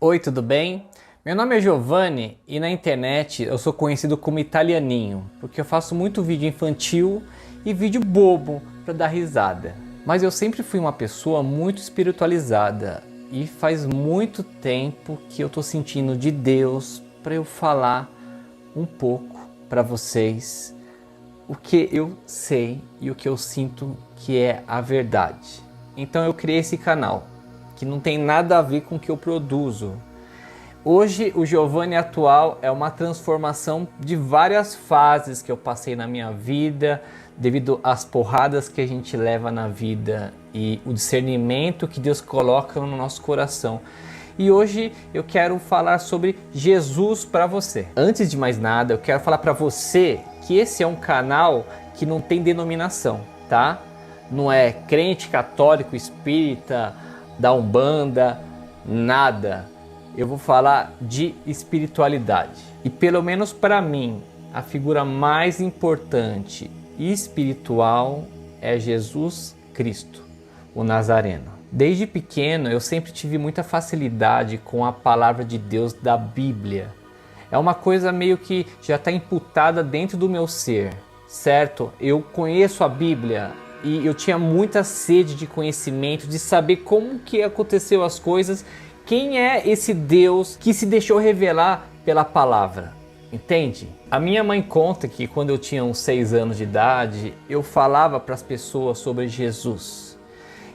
Oi, tudo bem? Meu nome é Giovanni e na internet eu sou conhecido como Italianinho, porque eu faço muito vídeo infantil e vídeo bobo para dar risada. Mas eu sempre fui uma pessoa muito espiritualizada e faz muito tempo que eu tô sentindo de Deus para eu falar um pouco para vocês o que eu sei e o que eu sinto que é a verdade. Então eu criei esse canal, que não tem nada a ver com o que eu produzo. Hoje o Giovanni atual é uma transformação de várias fases que eu passei na minha vida, devido às porradas que a gente leva na vida e o discernimento que Deus coloca no nosso coração. E hoje eu quero falar sobre Jesus para você. Antes de mais nada, eu quero falar para você que esse é um canal que não tem denominação, tá? Não é crente, católico, espírita, da Umbanda, nada. Eu vou falar de espiritualidade. E pelo menos para mim, a figura mais importante e espiritual é Jesus Cristo, o Nazareno. Desde pequeno eu sempre tive muita facilidade com a palavra de Deus da Bíblia. É uma coisa meio que já está imputada dentro do meu ser, certo? Eu conheço a Bíblia e eu tinha muita sede de conhecimento, de saber como que aconteceu as coisas, quem é esse Deus que se deixou revelar pela palavra, entende? A minha mãe conta que quando eu tinha uns 6 anos de idade, eu falava para as pessoas sobre Jesus.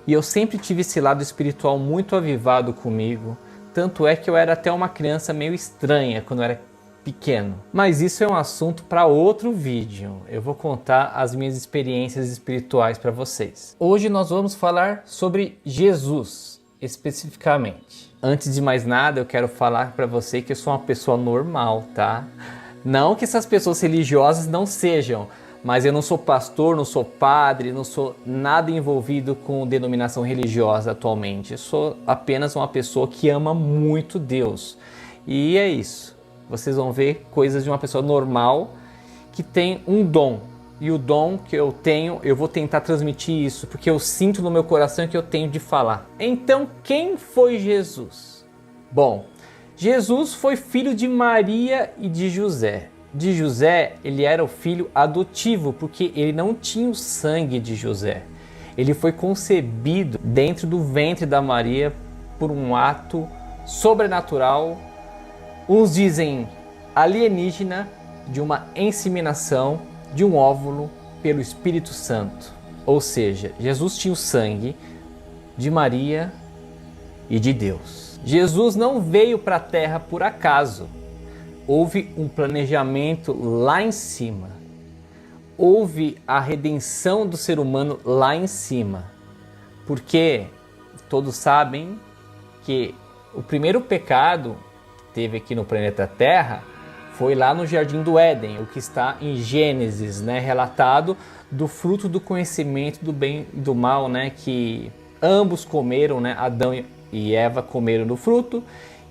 E eu sempre tive esse lado espiritual muito avivado comigo, tanto é que eu era até uma criança meio estranha quando eu era pequeno. Mas isso é um assunto para outro vídeo. Eu vou contar as minhas experiências espirituais para vocês. Hoje nós vamos falar sobre Jesus, especificamente. Antes de mais nada, eu quero falar para você que eu sou uma pessoa normal, tá? Não que essas pessoas religiosas não sejam, mas eu não sou pastor, não sou padre, não sou nada envolvido com denominação religiosa atualmente. Eu sou apenas uma pessoa que ama muito Deus. E é isso. Vocês vão ver coisas de uma pessoa normal que tem um dom. E o dom que eu tenho, eu vou tentar transmitir isso, porque eu sinto no meu coração que eu tenho de falar. Então, quem foi Jesus? Bom, Jesus foi filho de Maria e de José. De José, ele era o filho adotivo, porque ele não tinha o sangue de José. Ele foi concebido dentro do ventre da Maria por um ato sobrenatural. Uns dizem alienígena, de uma inseminação de um óvulo pelo Espírito Santo. Ou seja, Jesus tinha o sangue de Maria e de Deus. Jesus não veio para a terra por acaso. Houve um planejamento lá em cima. Houve a redenção do ser humano lá em cima. Porque todos sabem que o primeiro pecado que teve aqui no planeta Terra foi lá no Jardim do Éden, o que está em Gênesis, né, relatado do fruto do conhecimento do bem e do mal, né, que ambos comeram, né, Adão e Eva comeram do fruto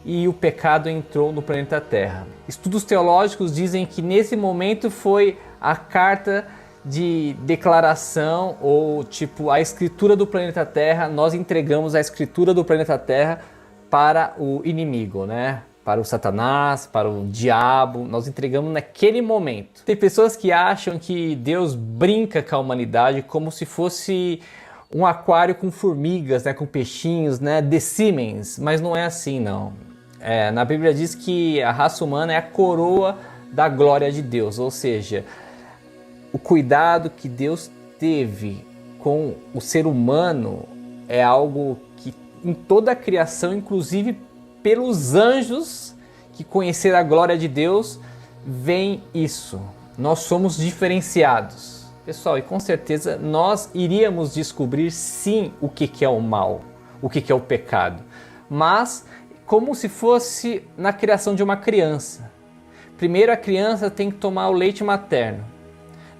e o pecado entrou no planeta Terra. Estudos teológicos dizem que nesse momento foi a carta de declaração ou tipo a escritura do planeta Terra, nós entregamos a escritura do planeta Terra para o inimigo, né? Para o Satanás, para o diabo, nós entregamos naquele momento. Tem pessoas que acham que Deus brinca com a humanidade como se fosse um aquário com formigas, né, com peixinhos, né, The Siemens, mas não é assim não. Na Bíblia diz que a raça humana é a coroa da glória de Deus, ou seja, o cuidado que Deus teve com o ser humano é algo que em toda a criação, inclusive pelos anjos que conheceram a glória de Deus, vem isso. Nós somos diferenciados. Pessoal, e com certeza nós iríamos descobrir sim o que é o mal, o que é o pecado. Mas como se fosse na criação de uma criança. Primeiro a criança tem que tomar o leite materno.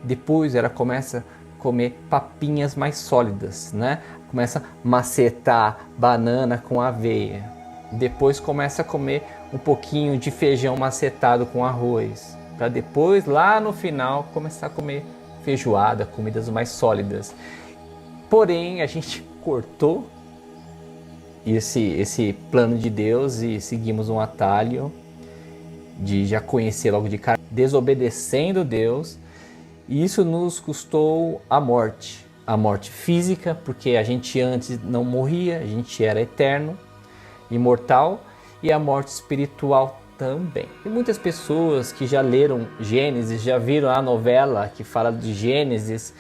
Depois ela começa a comer papinhas mais sólidas, né? Começa a macetar banana com aveia. Depois começa a comer um pouquinho de feijão macetado com arroz, para depois, lá no final, começar a comer feijoada, comidas mais sólidas. Porém, a gente cortou esse plano de Deus e seguimos um atalho de já conhecer logo de cara, desobedecendo Deus, e isso nos custou a morte física, porque a gente antes não morria, a gente era eterno, imortal, e a morte espiritual também. Tem muitas pessoas que já leram Gênesis, já viram a novela que fala de Gênesis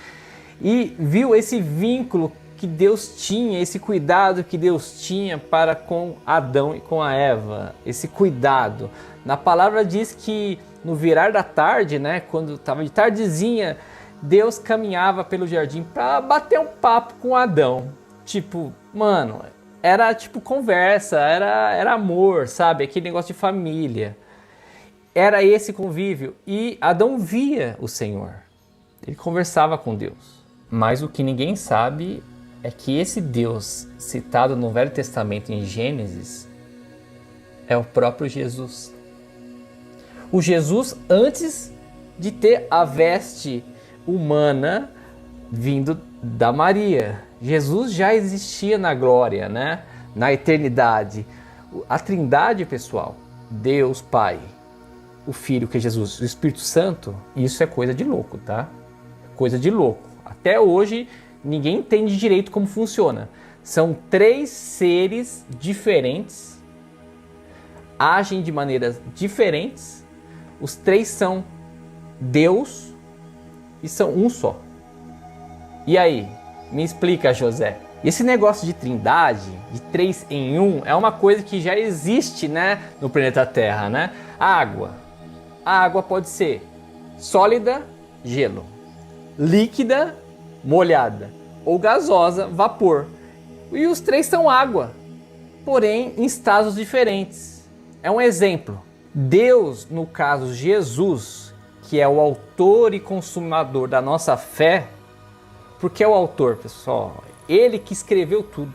e viu esse vínculo que Deus tinha, esse cuidado que Deus tinha para com Adão e com a Eva, esse cuidado. Na palavra diz que no virar da tarde, né, quando estava de tardezinha, Deus caminhava pelo jardim para bater um papo com Adão. Tipo, mano, era tipo conversa, era amor, sabe? Aquele negócio de família. Era esse convívio. E Adão via o Senhor. Ele conversava com Deus. Mas o que ninguém sabe é que esse Deus citado no Velho Testamento em Gênesis é o próprio Jesus. O Jesus antes de ter a veste humana vindo da Maria. Jesus já existia na glória, né? Na eternidade. A Trindade, pessoal, Deus Pai, o Filho que é Jesus, o Espírito Santo, isso é coisa de louco, tá? Coisa de louco. Até hoje ninguém entende direito como funciona. São 3 seres diferentes, agem de maneiras diferentes. Os 3 são Deus e são um só. E aí? Me explica, José. Esse negócio de trindade, de 3 em 1, é uma coisa que já existe, né, no planeta Terra, né? A água pode ser sólida, gelo, líquida, molhada, ou gasosa, vapor. E os 3 são água, porém em estados diferentes. É um exemplo. Deus, no caso Jesus, que é o autor e consumador da nossa fé, porque é o autor, pessoal, ele que escreveu tudo.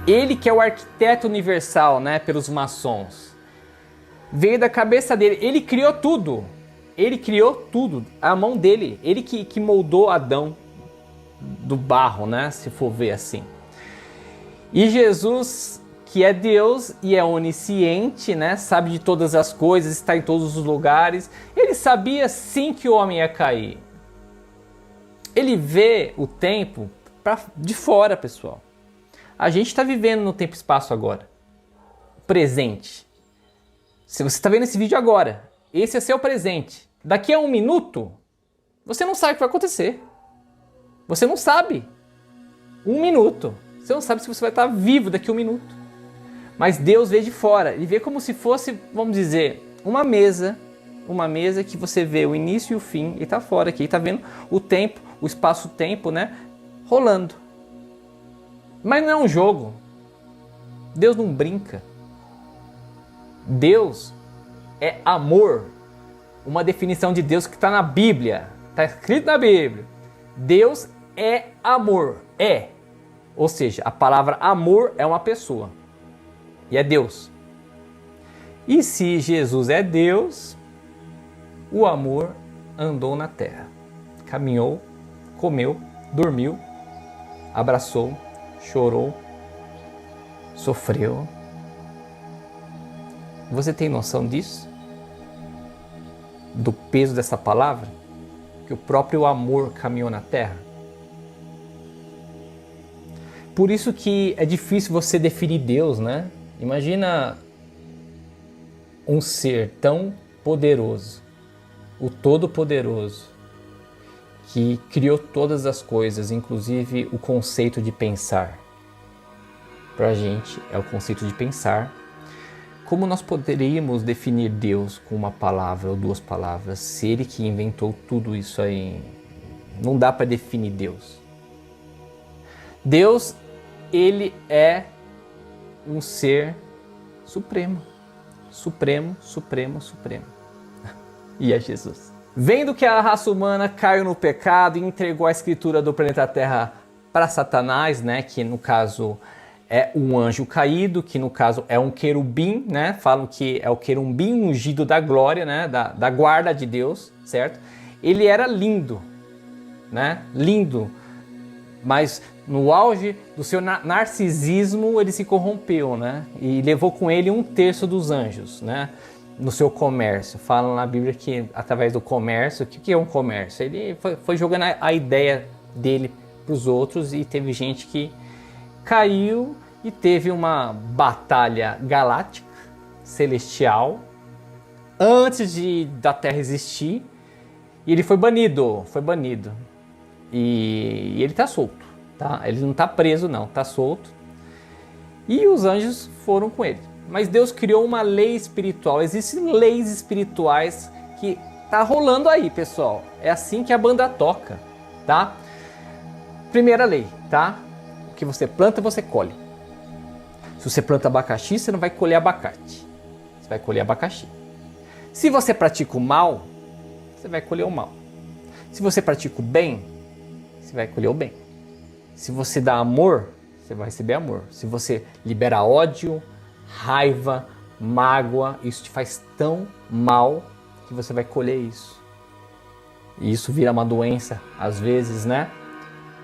Ele que é o arquiteto universal, né, pelos maçons. Veio da cabeça dele, ele criou tudo. Ele criou tudo, a mão dele. Ele que moldou Adão do barro, né, se for ver assim. E Jesus, que é Deus e é onisciente, né, sabe de todas as coisas, está em todos os lugares. Ele sabia sim que o homem ia cair. Ele vê o tempo de fora, pessoal. A gente está vivendo no tempo e espaço agora. Presente. Se você está vendo esse vídeo agora, esse é seu presente. Daqui a 1 minuto, você não sabe o que vai acontecer. Você não sabe. 1 minuto. Você não sabe se você vai estar vivo daqui a 1 minuto. Mas Deus vê de fora. Ele vê como se fosse, vamos dizer, uma mesa que você vê o início e o fim, e está fora aqui, está vendo o tempo, o espaço-tempo, né, rolando. Mas não é um jogo. Deus não brinca. Deus é amor. Uma definição de Deus que está na Bíblia, está escrito na Bíblia. Deus é amor, é. Ou seja, a palavra amor é uma pessoa. E é Deus. E se Jesus é Deus, o amor andou na terra, caminhou, comeu, dormiu, abraçou, chorou, sofreu. Você tem noção disso? Do peso dessa palavra? Que o próprio amor caminhou na terra? Por isso que é difícil você definir Deus, né? Imagina um ser tão poderoso, o Todo-Poderoso, que criou todas as coisas, inclusive o conceito de pensar. Para a gente é o conceito de pensar. Como nós poderíamos definir Deus com uma palavra ou 2 palavras, se Ele que inventou tudo isso aí? Não dá para definir Deus. Deus, Ele é um ser supremo. Supremo, supremo, supremo. E é Jesus. Vendo que a raça humana caiu no pecado e entregou a escritura do planeta Terra para Satanás, né, que no caso é um anjo caído, que no caso é um querubim, né? Falam que é o querubim ungido da glória, né? Da guarda de Deus, certo? Ele era lindo, né? Lindo, mas No auge do seu narcisismo, ele se corrompeu, né? E levou com ele 1/3 dos anjos, né? No seu comércio. Falam na Bíblia que através do comércio, o que é um comércio? Ele foi jogando a ideia dele para os outros e teve gente que caiu e teve uma batalha galáctica, celestial, antes da Terra existir, e ele foi banido. E ele está solto. Tá? Ele não está preso não, está solto. E os anjos foram com ele. Mas Deus criou uma lei espiritual. Existem leis espirituais que tá rolando aí, pessoal. É assim que a banda toca, tá? Primeira lei, tá? O que você planta, você colhe. Se você planta abacaxi, você não vai colher abacate. Você vai colher abacaxi. Se você pratica o mal, você vai colher o mal. Se você pratica o bem, você vai colher o bem. Se você dá amor, você vai receber amor. Se você libera ódio, raiva, mágoa, isso te faz tão mal que você vai colher isso. E isso vira uma doença, às vezes, né?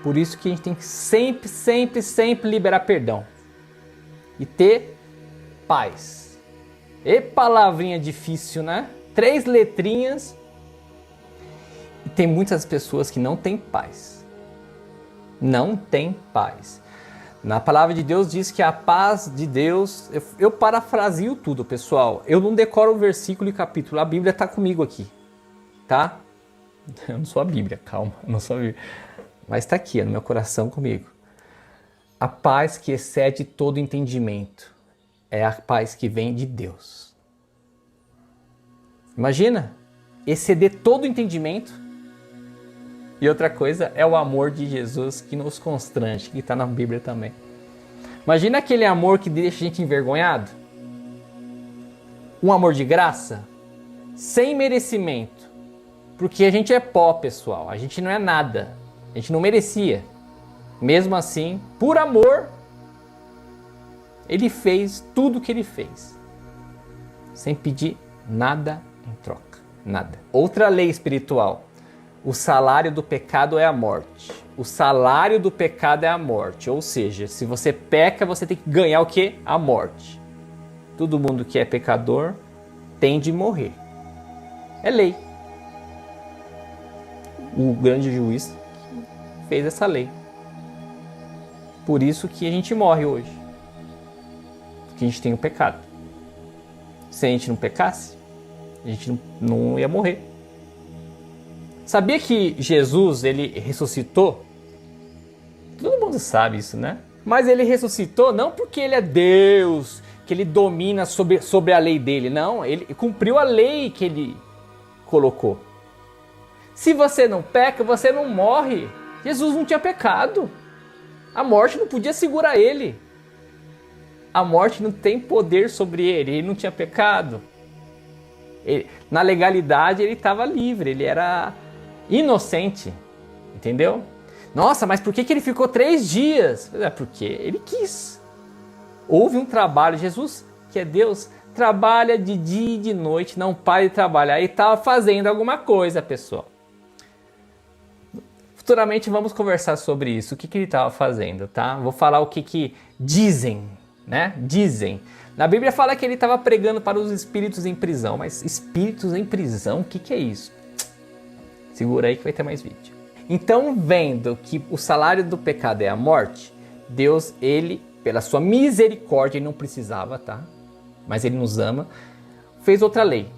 Por isso que a gente tem que sempre liberar perdão. E ter paz. E palavrinha difícil, né? 3 letrinhas. E tem muitas pessoas que não têm paz. Não tem paz. Na palavra de Deus diz que a paz de Deus... Eu parafrasio tudo, pessoal. Eu não decoro o versículo e capítulo. A Bíblia está comigo aqui. Tá? Eu não sou a Bíblia, calma. Eu não sou a Bíblia. Mas está aqui, no meu coração comigo. A paz que excede todo entendimento é a paz que vem de Deus. Imagina, exceder todo entendimento. E outra coisa é o amor de Jesus que nos constrange, que está na Bíblia também. Imagina aquele amor que deixa a gente envergonhado. Um amor de graça, sem merecimento. Porque a gente é pó, pessoal. A gente não é nada. A gente não merecia. Mesmo assim, por amor, ele fez tudo o que ele fez. Sem pedir nada em troca. Nada. Outra lei espiritual. O salário do pecado é a morte. O salário do pecado é a morte. Ou seja, se você peca, você tem que ganhar o quê? A morte. Todo mundo que é pecador tem de morrer. É lei. O grande juiz fez essa lei. Por isso que a gente morre hoje. Porque a gente tem o pecado. Se a gente não pecasse, a gente não ia morrer. Sabia que Jesus, ele ressuscitou? Todo mundo sabe isso, né? Mas ele ressuscitou não porque ele é Deus, que ele domina sobre a lei dele. Não, ele cumpriu a lei que ele colocou. Se você não peca, você não morre. Jesus não tinha pecado. A morte não podia segurar ele. A morte não tem poder sobre ele. Ele não tinha pecado. Na legalidade ele estava livre, ele era inocente, entendeu? Nossa, mas por que ele ficou 3 dias? É porque ele quis. Houve um trabalho. Jesus, que é Deus, trabalha de dia e de noite, não para de trabalhar. Ele estava fazendo alguma coisa, pessoal. Futuramente vamos conversar sobre isso, o que ele estava fazendo, tá? Vou falar o que dizem, né? Dizem. Na Bíblia fala que ele estava pregando para os espíritos em prisão, mas espíritos em prisão, o que é isso? Segura aí que vai ter mais vídeo. Então, vendo que o salário do pecado é a morte, Deus, ele, pela sua misericórdia, ele não precisava, tá? Mas ele nos ama, fez outra lei.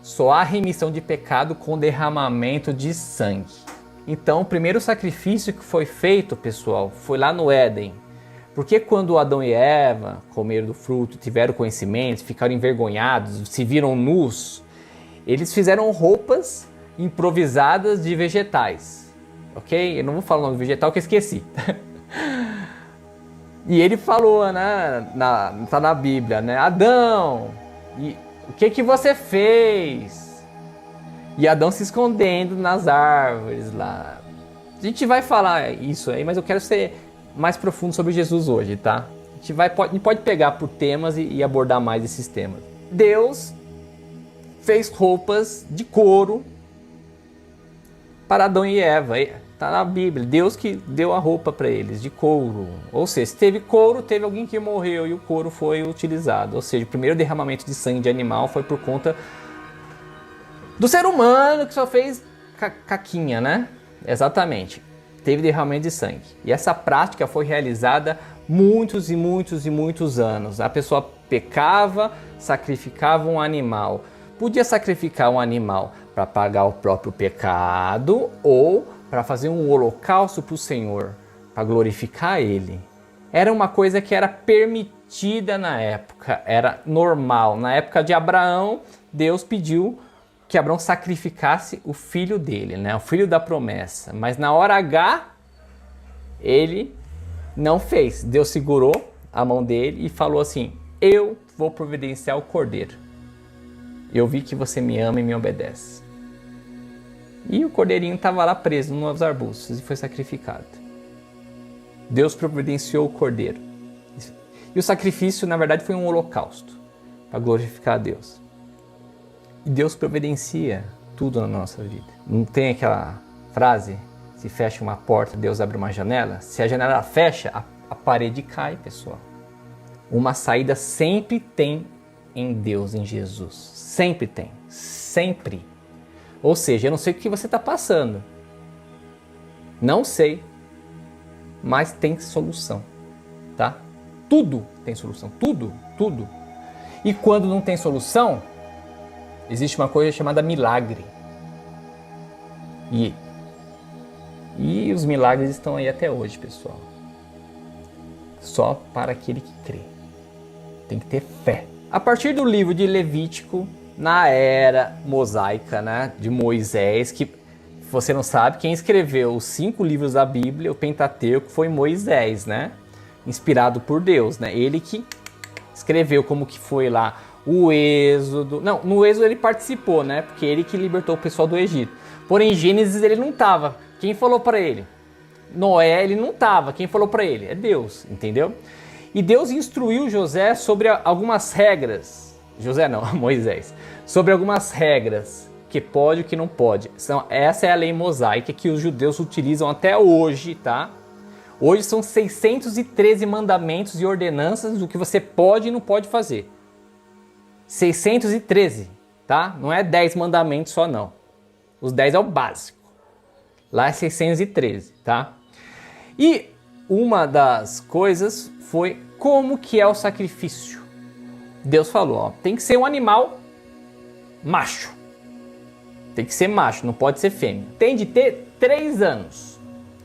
Só há remissão de pecado com derramamento de sangue. Então, o primeiro sacrifício que foi feito, pessoal, foi lá no Éden. Porque quando Adão e Eva comeram do fruto, tiveram conhecimento, ficaram envergonhados, se viram nus, eles fizeram roupas improvisadas de vegetais, ok? Eu não vou falar o nome do vegetal que eu esqueci. E ele falou, né, tá na Bíblia, né? Adão, o que você fez? E Adão se escondendo nas árvores lá. A gente vai falar isso aí, mas eu quero ser mais profundo sobre Jesus hoje, tá? A gente pode pegar por temas e abordar mais esses temas. Deus fez roupas de couro para Adão e Eva. Tá na Bíblia, Deus que deu a roupa para eles, de couro. Ou seja, se teve couro, teve alguém que morreu e o couro foi utilizado. Ou seja, o primeiro derramamento de sangue de animal foi por conta do ser humano que só fez caquinha, né? Exatamente, teve derramamento de sangue. E essa prática foi realizada muitos e muitos e muitos anos. A pessoa pecava, sacrificava um animal. Podia sacrificar um animal para pagar o próprio pecado ou para fazer um holocausto para o Senhor, para glorificar Ele. Era uma coisa que era permitida na época, era normal. Na época de Abraão, Deus pediu que Abraão sacrificasse o filho dele, né? O filho da promessa. Mas na hora H, ele não fez. Deus segurou a mão dele e falou assim: eu vou providenciar o cordeiro. Eu vi que você me ama e me obedece. E o cordeirinho estava lá preso nos arbustos e foi sacrificado. Deus providenciou o cordeiro. E o sacrifício, na verdade, foi um holocausto para glorificar a Deus. E Deus providencia tudo na nossa vida. Não tem aquela frase: se fecha uma porta, Deus abre uma janela? Se a janela fecha, a parede cai, pessoal. Uma saída sempre tem em Deus, em Jesus. Sempre tem. Sempre. Ou seja, eu não sei o que você está passando. Não sei. Mas tem solução. Tá? Tudo tem solução. Tudo. Tudo. E quando não tem solução, existe uma coisa chamada milagre. E os milagres estão aí até hoje, pessoal. Só para aquele que crê. Tem que ter fé. A partir do livro de Levítico, na era mosaica, né, de Moisés, que você não sabe, quem escreveu os 5 livros da Bíblia, o Pentateuco, foi Moisés, né? Inspirado por Deus, né? Ele que escreveu como que foi lá o Êxodo. Não, no Êxodo ele participou, né? Porque ele que libertou o pessoal do Egito. Porém, em Gênesis ele não estava. Quem falou para ele? Noé, ele não estava. Quem falou para ele? É Deus, entendeu? E Deus instruiu José sobre algumas regras. José não, Moisés. Sobre algumas regras. O que pode e o que não pode. Essa é a lei mosaica que os judeus utilizam até hoje, tá? Hoje são 613 mandamentos e ordenanças do que você pode e não pode fazer. 613, tá? Não é 10 mandamentos só, não. Os 10 é o básico. Lá é 613, tá? E uma das coisas foi como que é o sacrifício. Deus falou, ó, tem que ser um animal macho. Tem que ser macho, não pode ser fêmea. Tem de ter 3 anos.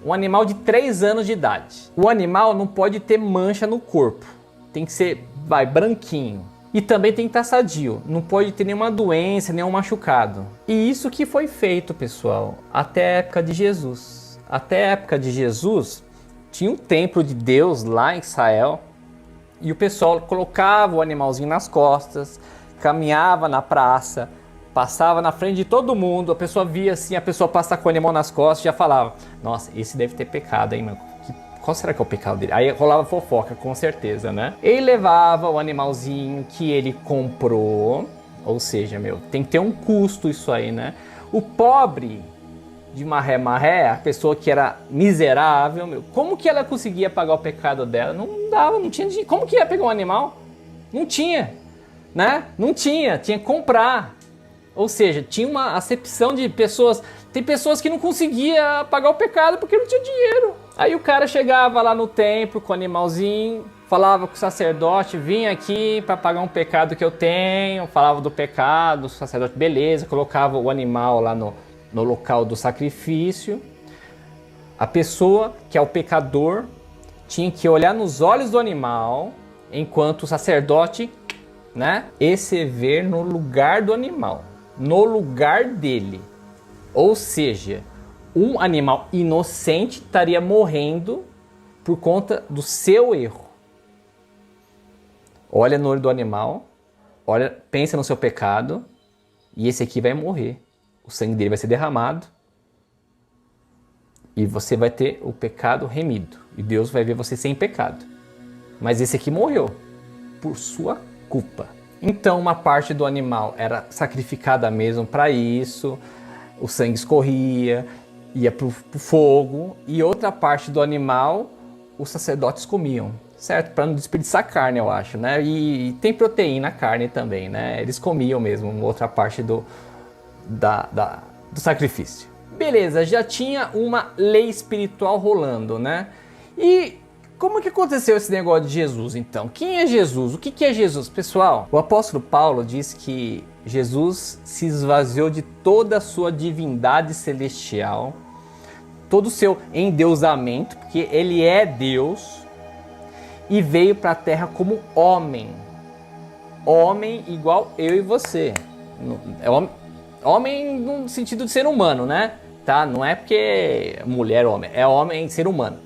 Um animal de 3 anos de idade. O animal não pode ter mancha no corpo. Tem que ser, branquinho. E também tem que estar sadio. Não pode ter nenhuma doença, nenhum machucado. E isso que foi feito, pessoal, até a época de Jesus. Até a época de Jesus, tinha um templo de Deus lá em Israel. E o pessoal colocava o animalzinho nas costas, caminhava na praça, passava na frente de todo mundo, a pessoa via assim, a pessoa passar com o animal nas costas e já falava: nossa, esse deve ter pecado, hein, meu? Qual será que é o pecado dele? Aí rolava fofoca, com certeza, né? Ele levava o animalzinho que ele comprou, ou seja, tem que ter um custo isso aí, né? O pobre de maré, a pessoa que era miserável, como que ela conseguia pagar o pecado dela? Não dava, não tinha dinheiro. Como que ia pegar um animal? Não tinha, né? Não tinha que comprar. Ou seja, tinha uma acepção de pessoas. Tem pessoas que não conseguiam pagar o pecado porque não tinha dinheiro. Aí o cara chegava lá no templo com o animalzinho, falava com o sacerdote: vim aqui para pagar um pecado que eu tenho. Falava do pecado, o sacerdote, beleza, colocava o animal lá no local do sacrifício. A pessoa que é o pecador tinha que olhar nos olhos do animal, enquanto o sacerdote, né, exceder no lugar do animal. No lugar dele. Ou seja, um animal inocente estaria morrendo por conta do seu erro. Olha no olho do animal, pensa no seu pecado, e esse aqui vai morrer. O sangue dele vai ser derramado e você vai ter o pecado remido. E Deus vai ver você sem pecado. Mas esse aqui morreu por sua culpa. Então uma parte do animal era sacrificada mesmo para isso, o sangue escorria ia pro fogo, e outra parte do animal os sacerdotes comiam, certo? Para não desperdiçar carne, eu acho, né? E tem proteína na carne também, né? Eles comiam mesmo outra parte do sacrifício. Beleza, já tinha uma lei espiritual rolando, né? E como que aconteceu esse negócio de Jesus, então? Quem é Jesus? O que é Jesus? Pessoal, o apóstolo Paulo diz que Jesus se esvaziou de toda a sua divindade celestial, todo o seu endeusamento, porque ele é Deus, e veio para a terra como homem. Homem igual eu e você. É homem no sentido de ser humano, né? Tá? Não é porque mulher homem, é homem ser humano.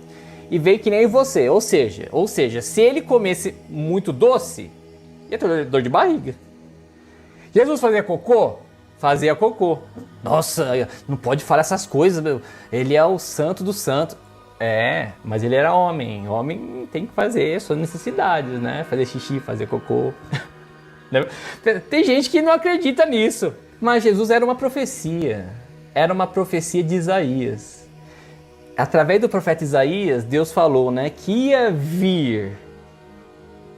E veio que nem você, ou seja, se ele comesse muito doce, ia ter dor de barriga. Jesus fazia cocô? Fazia cocô. Nossa, não pode falar essas coisas, meu. Ele é o santo do santo. É, mas ele era homem. Homem tem que fazer suas necessidades, né? Fazer xixi, fazer cocô. Tem gente que não acredita nisso. Mas Jesus era uma profecia. Era uma profecia de Isaías. Através do profeta Isaías, Deus falou, né, que ia vir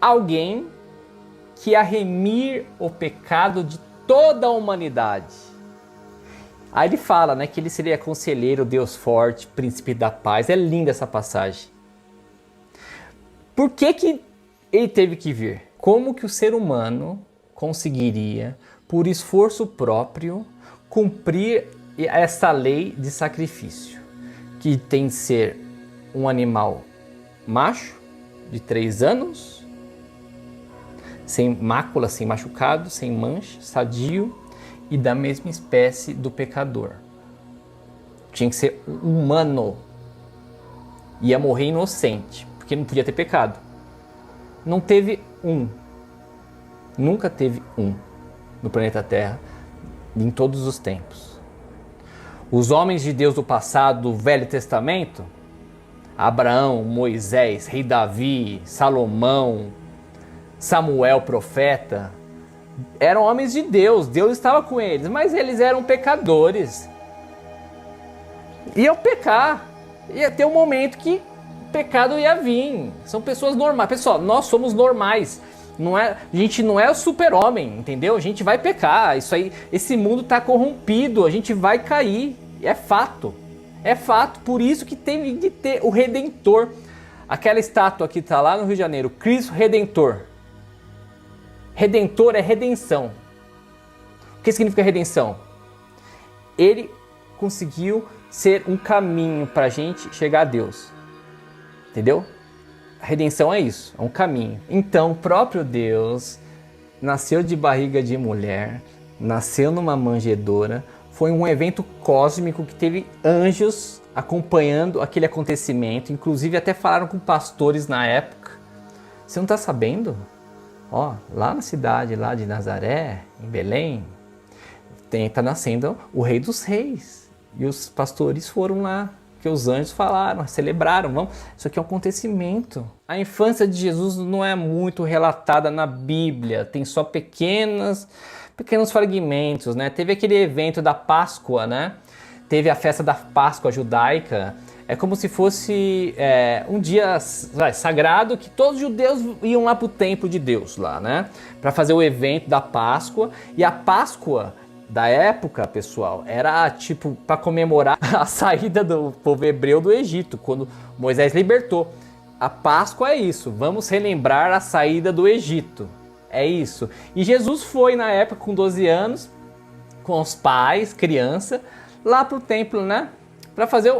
alguém que ia remir o pecado de toda a humanidade. Aí ele fala, né, que ele seria conselheiro, Deus forte, príncipe da paz. É linda essa passagem. Por que ele teve que vir? Como que o ser humano conseguiria, por esforço próprio, cumprir essa lei de sacrifício? Que tem que ser um animal macho, de 3 anos, sem mácula, sem machucado, sem mancha, sadio e da mesma espécie do pecador. Tinha que ser humano. Ia morrer inocente, porque não podia ter pecado. Não teve um. Nunca teve um no planeta Terra, em todos os tempos. Os homens de Deus do passado, do Velho Testamento, Abraão, Moisés, Rei Davi, Salomão, Samuel, profeta, eram homens de Deus, Deus estava com eles, mas eles eram pecadores. Iam pecar, ia ter um momento que o pecado ia vir. São pessoas normais. Pessoal, nós somos normais. A gente não é o super-homem, entendeu? A gente vai pecar, isso aí, esse mundo está corrompido, a gente vai cair, é fato. É fato, por isso que tem de ter o Redentor. Aquela estátua que está lá no Rio de Janeiro, Cristo Redentor. Redentor é redenção. O que significa redenção? Ele conseguiu ser um caminho para a gente chegar a Deus. Entendeu? A redenção é isso, é um caminho. Então, o próprio Deus nasceu de barriga de mulher, nasceu numa manjedoura, foi um evento cósmico que teve anjos acompanhando aquele acontecimento, inclusive até falaram com pastores na época. Você não está sabendo? Ó, lá na cidade lá de Nazaré, em Belém, está nascendo o Rei dos Reis. E os pastores foram lá, que os anjos falaram, celebraram, vamos. Isso aqui é um acontecimento. A infância de Jesus não é muito relatada na Bíblia, tem só pequenos fragmentos, né? Teve aquele evento da Páscoa, né? Teve a festa da Páscoa judaica. É como se fosse um dia sagrado que todos os judeus iam lá para o templo de Deus, lá, né? Para fazer o evento da Páscoa. E a Páscoa da época, pessoal, era tipo para comemorar a saída do povo hebreu do Egito, quando Moisés libertou. A Páscoa é isso, vamos relembrar a saída do Egito, é isso. E Jesus foi na época com 12 anos, com os pais, criança, lá pro templo, né, para fazer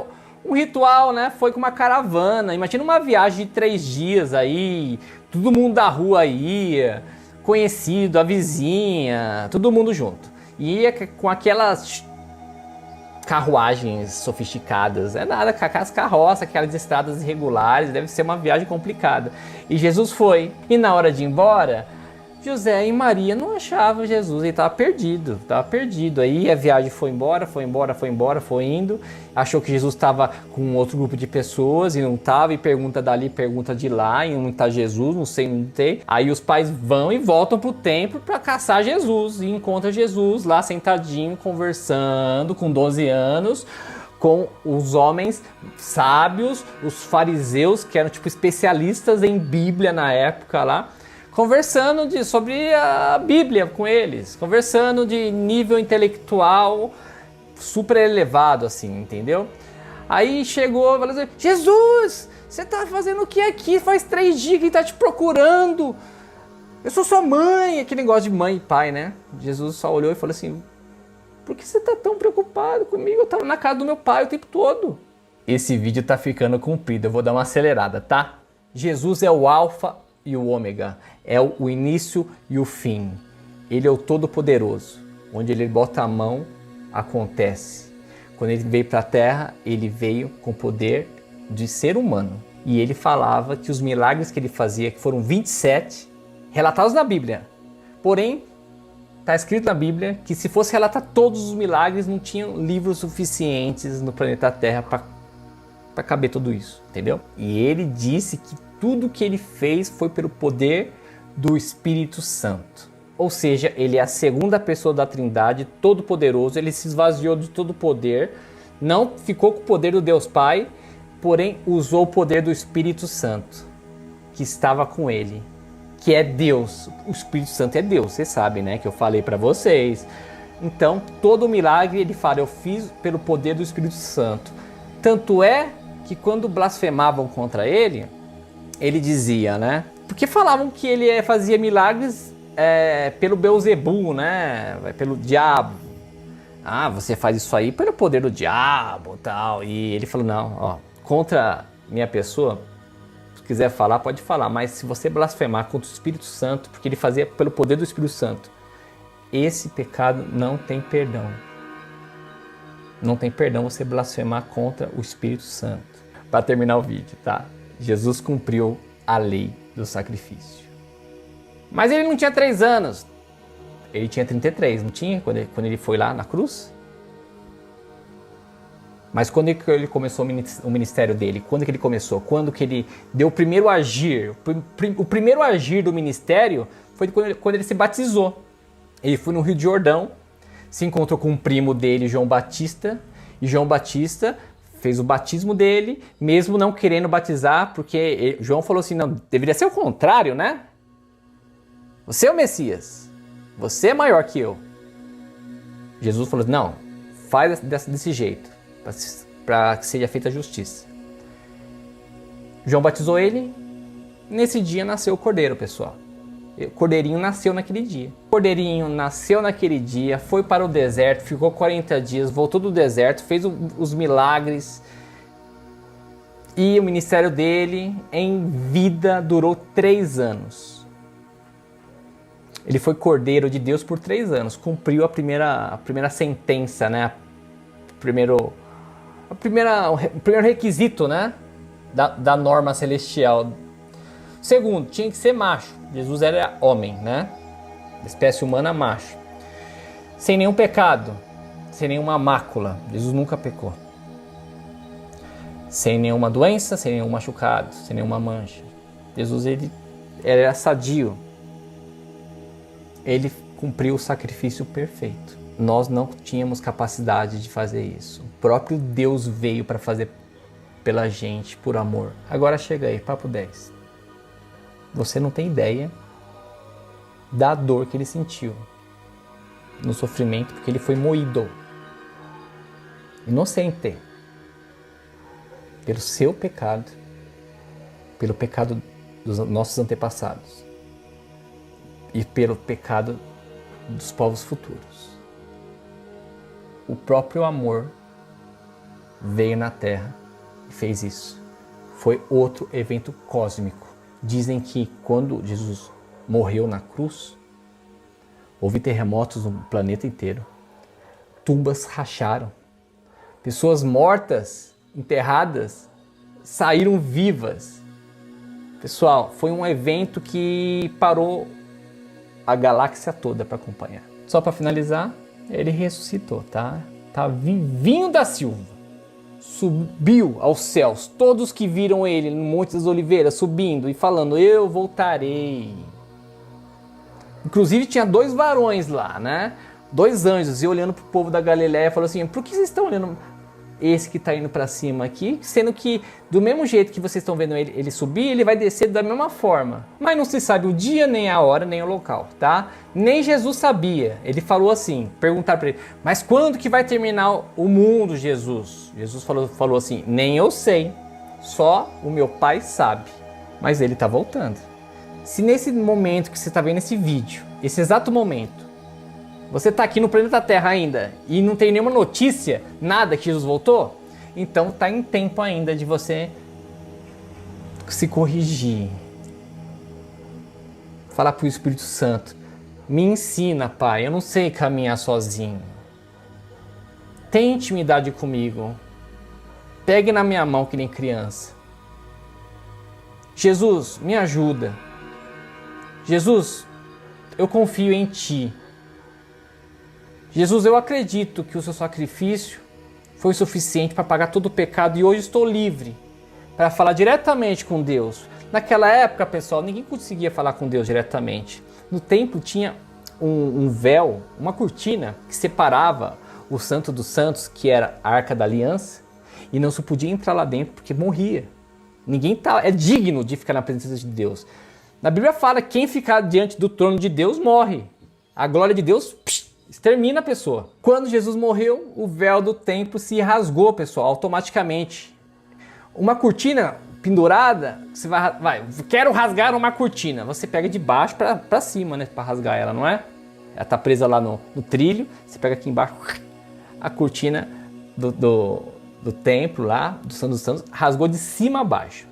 um ritual, né, foi com uma caravana. Imagina uma viagem de 3 dias aí, todo mundo da rua ia, conhecido, a vizinha, todo mundo junto. E ia com aquelas carruagens sofisticadas, é nada, com aquelas carroças, aquelas estradas irregulares, deve ser uma viagem complicada. E Jesus foi, e na hora de ir embora, José e Maria não achavam Jesus, ele estava perdido. Aí a viagem foi embora, foi indo, achou que Jesus estava com outro grupo de pessoas e não estava, e pergunta dali, pergunta de lá, e não está Jesus, não sei, não tem. Aí os pais vão e voltam pro templo para caçar Jesus, e encontra Jesus lá sentadinho, conversando, com 12 anos, com os homens sábios, os fariseus, que eram tipo especialistas em Bíblia na época lá, conversando sobre a Bíblia com eles, conversando de nível intelectual super elevado, assim, entendeu? Aí chegou e falou assim: Jesus, você tá fazendo o que aqui? Faz 3 dias que ele tá te procurando. Eu sou sua mãe. Aquele negócio de mãe e pai, né? Jesus só olhou e falou assim: por que você tá tão preocupado comigo? Eu tava na casa do meu pai o tempo todo. Esse vídeo tá ficando comprido, eu vou dar uma acelerada, tá? Jesus é o alfa e o ômega, é o início e o fim. Ele é o todo-poderoso. Onde ele bota a mão, acontece. Quando ele veio para a Terra, ele veio com o poder de ser humano. E ele falava que os milagres que ele fazia, que foram 27, relatados na Bíblia. Porém, está escrito na Bíblia que se fosse relatar todos os milagres, não tinham livros suficientes no planeta Terra para caber tudo isso, entendeu? E ele disse que tudo que ele fez foi pelo poder do Espírito Santo. Ou seja, ele é a segunda pessoa da Trindade, todo-poderoso. Ele se esvaziou de todo o poder, não ficou com o poder do Deus Pai, porém usou o poder do Espírito Santo, que estava com ele, que é Deus. O Espírito Santo é Deus, vocês sabem, né? Que eu falei para vocês. Então, todo milagre ele fala: eu fiz pelo poder do Espírito Santo. Tanto é que quando blasfemavam contra ele, ele dizia, né? Porque falavam que ele fazia milagres pelo Beelzebul, né? Pelo diabo. Ah, você faz isso aí pelo poder do diabo, tal. E ele falou: não, ó, contra minha pessoa, se quiser falar, pode falar, mas se você blasfemar contra o Espírito Santo, porque ele fazia pelo poder do Espírito Santo, esse pecado não tem perdão. Não tem perdão você blasfemar contra o Espírito Santo. Para terminar o vídeo, tá? Jesus cumpriu a lei do sacrifício. Mas ele não tinha 3 anos. Ele tinha 33, não tinha? Quando ele foi lá na cruz? Mas quando ele começou o ministério dele? Quando que ele começou? Quando que ele deu o primeiro agir? O primeiro agir do ministério foi quando ele se batizou. Ele foi no Rio de Jordão, se encontrou com um primo dele, João Batista. E João Batista fez o batismo dele, mesmo não querendo batizar, porque João falou assim: não, deveria ser o contrário, né? Você é o Messias. Você é maior que eu. Jesus falou: não, faz desse jeito, para que seja feita a justiça. João batizou ele. Nesse dia nasceu o Cordeiro, pessoal. O Cordeirinho nasceu naquele dia. O Cordeirinho nasceu naquele dia, foi para o deserto, ficou 40 dias, voltou do deserto, fez os milagres. E o ministério dele, em vida, durou 3 anos. Ele foi Cordeiro de Deus por 3 anos, cumpriu a primeira sentença, né? O primeiro requisito, né? Da norma celestial. Segundo, tinha que ser macho. Jesus era homem, né? Espécie humana, macho. Sem nenhum pecado, sem nenhuma mácula. Jesus nunca pecou. Sem nenhuma doença, sem nenhum machucado, sem nenhuma mancha. Jesus, ele era sadio. Ele cumpriu o sacrifício perfeito. Nós não tínhamos capacidade de fazer isso. O próprio Deus veio para fazer pela gente, por amor. Agora chega aí, papo 10. Você não tem ideia da dor que ele sentiu no sofrimento, porque ele foi moído. Inocente. Pelo seu pecado, pelo pecado dos nossos antepassados e pelo pecado dos povos futuros. O próprio amor veio na Terra e fez isso. Foi outro evento cósmico. Dizem que quando Jesus morreu na cruz, houve terremotos no planeta inteiro. Tumbas racharam. Pessoas mortas, enterradas, saíram vivas. Pessoal, foi um evento que parou a galáxia toda para acompanhar. Só para finalizar, ele ressuscitou, tá? Tá vivinho da Silva. Subiu aos céus. Todos que viram ele no Monte das Oliveiras subindo e falando: eu voltarei. Inclusive tinha 2 varões lá, né? 2 anjos, e olhando pro povo da Galileia, falou assim: por que vocês estão olhando esse que está indo para cima aqui, sendo que do mesmo jeito que vocês estão vendo ele subir, ele vai descer da mesma forma. Mas não se sabe o dia, nem a hora, nem o local, tá? Nem Jesus sabia. Ele falou assim, perguntaram para ele, mas quando que vai terminar o mundo, Jesus? Jesus falou assim, nem eu sei, só o meu Pai sabe. Mas ele está voltando. Se nesse momento que você está vendo esse vídeo, esse exato momento, você está aqui no planeta Terra ainda e não tem nenhuma notícia, nada que Jesus voltou, então está em tempo ainda de você se corrigir. Falar para o Espírito Santo, me ensina, Pai, eu não sei caminhar sozinho. Tem intimidade comigo. Pegue na minha mão que nem criança. Jesus, me ajuda. Jesus, eu confio em Ti. Jesus, eu acredito que o seu sacrifício foi suficiente para pagar todo o pecado e hoje estou livre para falar diretamente com Deus. Naquela época, pessoal, ninguém conseguia falar com Deus diretamente. No templo tinha um véu, uma cortina que separava o Santo dos Santos, que era a Arca da Aliança, e não se podia entrar lá dentro porque morria. Ninguém é digno de ficar na presença de Deus. Na Bíblia fala que quem ficar diante do trono de Deus morre. A glória de Deus extermina a pessoa. Quando Jesus morreu, o véu do templo se rasgou, pessoal, automaticamente. Uma cortina pendurada, você quero rasgar uma cortina. Você pega de baixo para cima, né, para rasgar ela, não é? Ela tá presa lá no trilho, você pega aqui embaixo, a cortina do templo lá, do Santo dos Santos, rasgou de cima a baixo.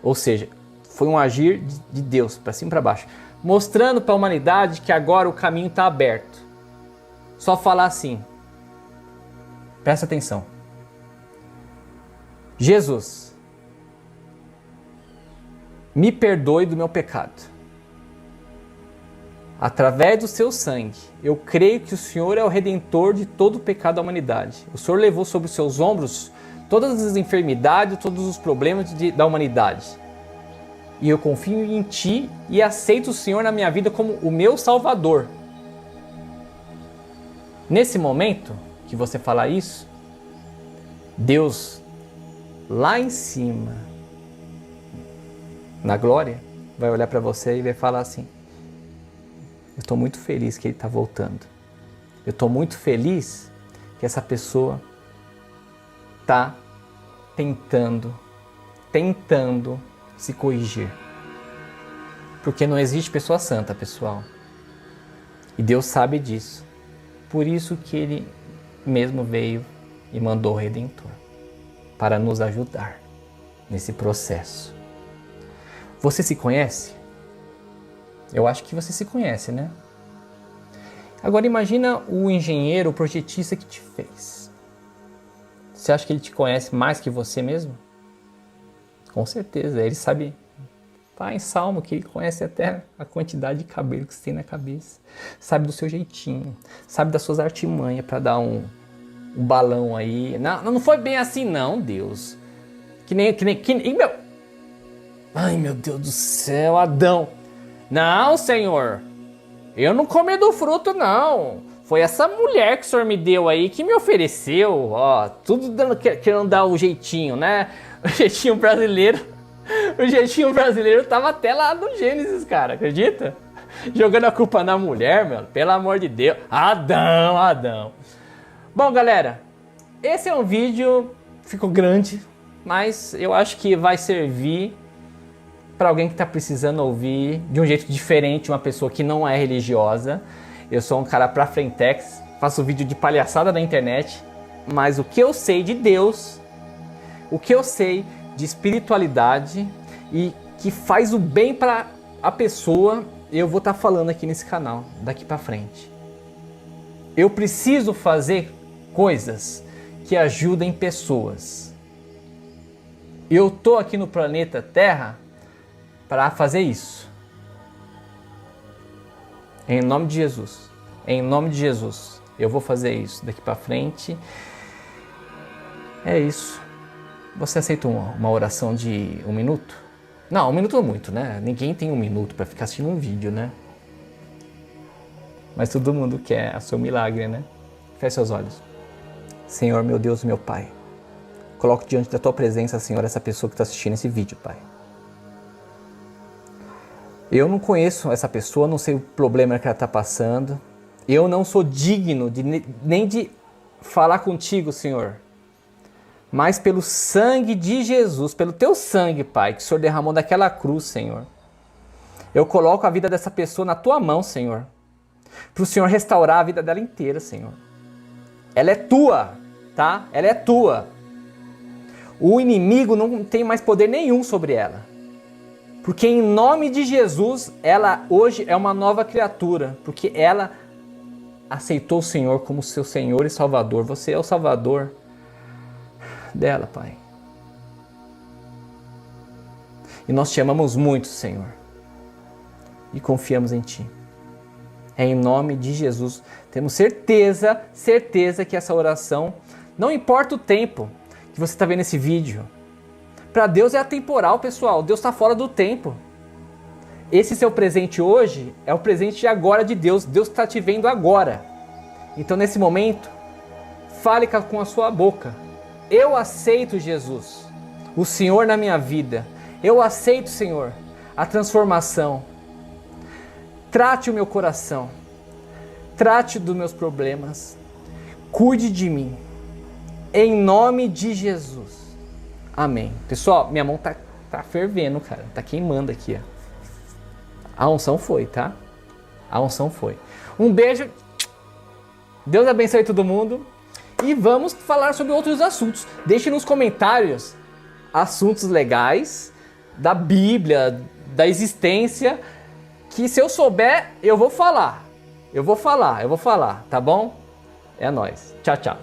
Ou seja, foi um agir de Deus, para cima e para baixo, mostrando para a humanidade que agora o caminho está aberto. Só falar assim, presta atenção. Jesus, me perdoe do meu pecado. Através do seu sangue, eu creio que o Senhor é o Redentor de todo o pecado da humanidade. O Senhor levou sobre os seus ombros todas as enfermidades, todos os problemas da humanidade. E eu confio em Ti e aceito o Senhor na minha vida como o meu Salvador. Nesse momento que você falar isso, Deus lá em cima, na glória, vai olhar para você e vai falar assim, eu estou muito feliz que ele está voltando. Eu estou muito feliz que essa pessoa está tentando se corrigir. Porque não existe pessoa santa, pessoal. E Deus sabe disso. Por isso que Ele mesmo veio e mandou o Redentor. Para nos ajudar nesse processo. Você se conhece? Eu acho que você se conhece, né? Agora imagina o engenheiro, o projetista que te fez. Você acha que ele te conhece mais que você mesmo? Com certeza, ele sabe. Tá em Salmo que ele conhece até a quantidade de cabelo que você tem na cabeça. Sabe do seu jeitinho. Sabe das suas artimanhas para dar um balão aí. Não foi bem assim não, Deus. Que nem meu... Ai, meu Deus do céu, Adão. Não, Senhor. Eu não comi do fruto, não. Foi essa mulher que o Senhor me deu aí que me ofereceu. Ó, tudo querendo dar o jeitinho, né? O jeitinho brasileiro. O jeitinho brasileiro tava até lá no Gênesis, cara, acredita? Jogando a culpa na mulher, meu, pelo amor de Deus. Adão. Bom, galera, esse é um vídeo, ficou grande, mas eu acho que vai servir para alguém que está precisando ouvir de um jeito diferente, uma pessoa que não é religiosa. Eu sou um cara pra frentex, faço vídeo de palhaçada na internet, mas o que eu sei de Deus, o que eu sei de espiritualidade e que faz o bem para a pessoa, eu vou estar falando aqui nesse canal, daqui para frente. Eu preciso fazer coisas que ajudem pessoas. Eu tô aqui no planeta Terra para fazer isso. Em nome de Jesus. Em nome de Jesus. Eu vou fazer isso daqui para frente. É isso. Você aceita uma oração de 1 minuto? Não, 1 minuto é muito, né? Ninguém tem 1 minuto para ficar assistindo um vídeo, né? Mas todo mundo quer o seu milagre, né? Feche seus olhos. Senhor, meu Deus, meu Pai, coloco diante da Tua presença, Senhor, essa pessoa que está assistindo esse vídeo, Pai. Eu não conheço essa pessoa, não sei o problema que ela está passando. Eu não sou digno nem de falar contigo, Senhor. Mas pelo sangue de Jesus, pelo Teu sangue, Pai, que o Senhor derramou naquela cruz, Senhor. Eu coloco a vida dessa pessoa na Tua mão, Senhor. Para o Senhor restaurar a vida dela inteira, Senhor. Ela é Tua, tá? Ela é Tua. O inimigo não tem mais poder nenhum sobre ela. Porque em nome de Jesus, ela hoje é uma nova criatura. Porque ela aceitou o Senhor como seu Senhor e Salvador. Você é o Salvador dela, Pai. E nós te amamos muito, Senhor. E confiamos em Ti. É em nome de Jesus. Temos certeza que essa oração, não importa o tempo que você está vendo esse vídeo, para Deus é atemporal, pessoal. Deus está fora do tempo. Esse seu presente hoje é o presente de agora de Deus. Deus está te vendo agora. Então, nesse momento, fale com a sua boca. Eu aceito Jesus, o Senhor na minha vida. Eu aceito, Senhor, a transformação. Trate o meu coração. Trate dos meus problemas. Cuide de mim. Em nome de Jesus. Amém. Pessoal, minha mão tá fervendo, cara. Tá queimando aqui, ó. A unção foi, tá? A unção foi. Um beijo. Deus abençoe todo mundo. E vamos falar sobre outros assuntos. Deixe nos comentários assuntos legais da Bíblia, da existência, que se eu souber, eu vou falar. Eu vou falar, tá bom? É nóis. Tchau, tchau.